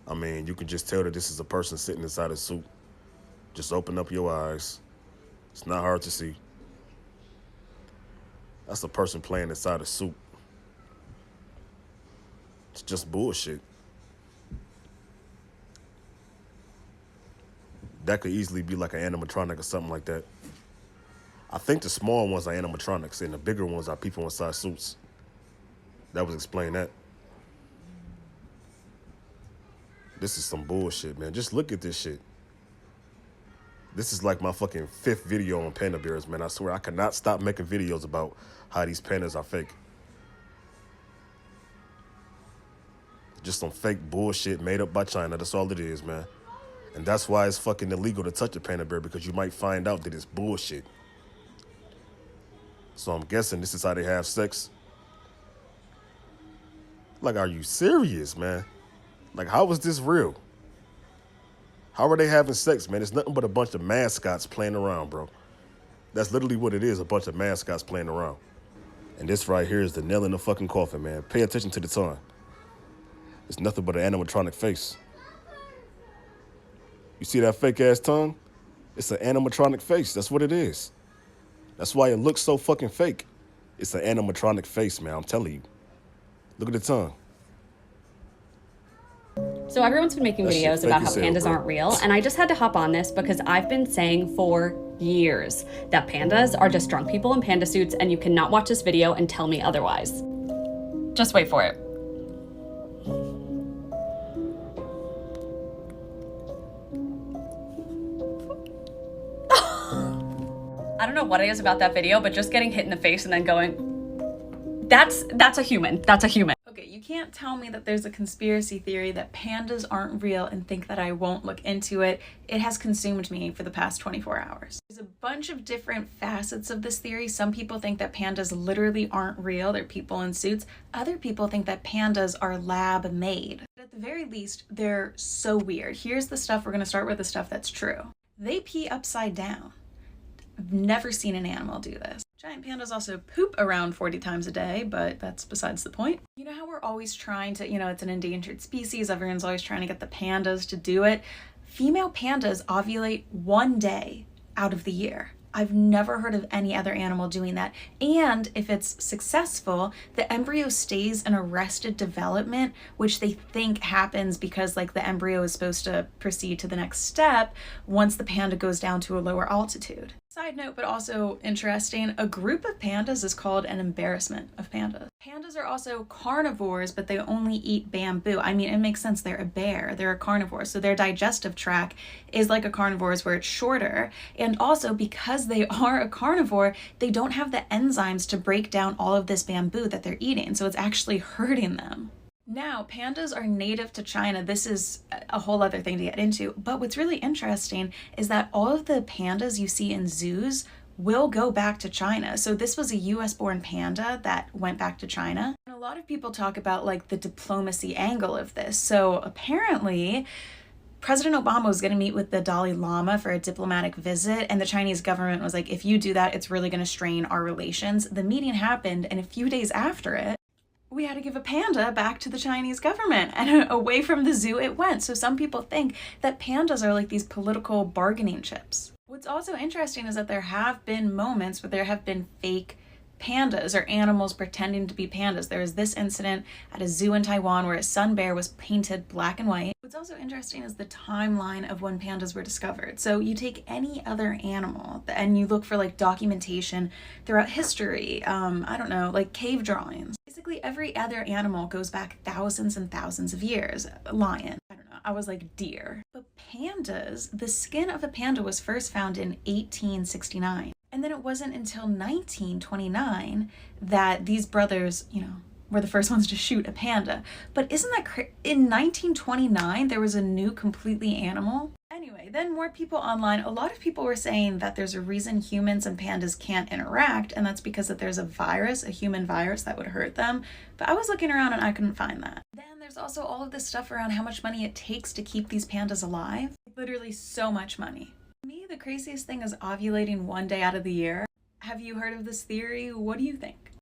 I mean, you can just tell that this is a person sitting inside a suit. Just open up your eyes. It's not hard to see. That's a person playing inside a suit. It's just bullshit. That could easily be like an animatronic or something like that. I think the small ones are animatronics and the bigger ones are people inside suits. That was explain that. This is some bullshit, man. Just look at this shit. This is like my fucking 5th video on panda bears, man. I swear I cannot stop making videos about how these pandas are fake. Just some fake bullshit made up by China. That's all it is, man. And that's why it's fucking illegal to touch a panda bear, because you might find out that it's bullshit. So I'm guessing this is how they have sex. Like, are you serious, man? Like, how is this real? How are they having sex, man? It's nothing but a bunch of mascots playing around, bro. That's literally what it is, a bunch of mascots playing around. And this right here is the nail in the fucking coffin, man. Pay attention to the tongue. It's nothing but an animatronic face. You see that fake ass tongue? It's an animatronic face. That's what it is. That's why it looks so fucking fake. It's an animatronic face, man. I'm telling you. Look at the tongue. So everyone's been making videos about how pandas aren't real, and I just had to hop on this because I've been saying for years that pandas are just drunk people in panda suits, and you cannot watch this video and tell me otherwise. Just wait for it. I don't know what it is about that video, but just getting hit in the face and then going, that's a human. That's a human. Okay, you can't tell me that there's a conspiracy theory that pandas aren't real and think that I won't look into it. It has consumed me for the past 24 hours. There's a bunch of different facets of this theory. Some people think that pandas literally aren't real. They're people in suits. Other people think that pandas are lab made. But at the very least, they're so weird. Here's the stuff. We're going to start with the stuff that's true. They pee upside down. I've never seen an animal do this. Giant pandas also poop around 40 times a day, but that's besides the point. You know how we're always trying to, it's an endangered species, everyone's always trying to get the pandas to do it. Female pandas ovulate 1 day out of the year. I've never heard of any other animal doing that. And if it's successful, the embryo stays in arrested development, which they think happens because like the embryo is supposed to proceed to the next step once the panda goes down to a lower altitude. Side note, but also interesting, a group of pandas is called an embarrassment of pandas. Pandas are also carnivores, but they only eat bamboo. I mean, it makes sense. They're a bear. They're a carnivore. So their digestive tract is like a carnivore's where it's shorter. And also because they are a carnivore, they don't have the enzymes to break down all of this bamboo that they're eating. So it's actually hurting them. Now, pandas are native to China. This is a whole other thing to get into. But what's really interesting is that all of the pandas you see in zoos will go back to China. So this was a US-born panda that went back to China. And a lot of people talk about like the diplomacy angle of this. So apparently, President Obama was going to meet with the Dalai Lama for a diplomatic visit, and the Chinese government was like, if you do that, it's really going to strain our relations. The meeting happened, and a few days after it, we had to give a panda back to the Chinese government, and away from the zoo it went. So some people think that pandas are like these political bargaining chips. What's also interesting is that there have been moments where there have been fake pandas or animals pretending to be pandas. There was this incident at a zoo in Taiwan where a sun bear was painted black and white. What's also interesting is the timeline of when pandas were discovered. So you take any other animal and you look for like documentation throughout history, I don't know, like cave drawings. Basically every other animal goes back thousands and thousands of years. Lion, I don't know, I was like deer. But pandas, the skin of a panda was first found in 1869. And then it wasn't until 1929 that these brothers, were the first ones to shoot a panda. But isn't that in 1929, there was a new completely animal? Anyway, then more people online, a lot of people were saying that there's a reason humans and pandas can't interact, and that's because that there's a virus, a human virus that would hurt them. But I was looking around and I couldn't find that. Then there's also all of this stuff around how much money it takes to keep these pandas alive. Literally so much money. To me, the craziest thing is ovulating 1 day out of the year. Have you heard of this theory? What do you think?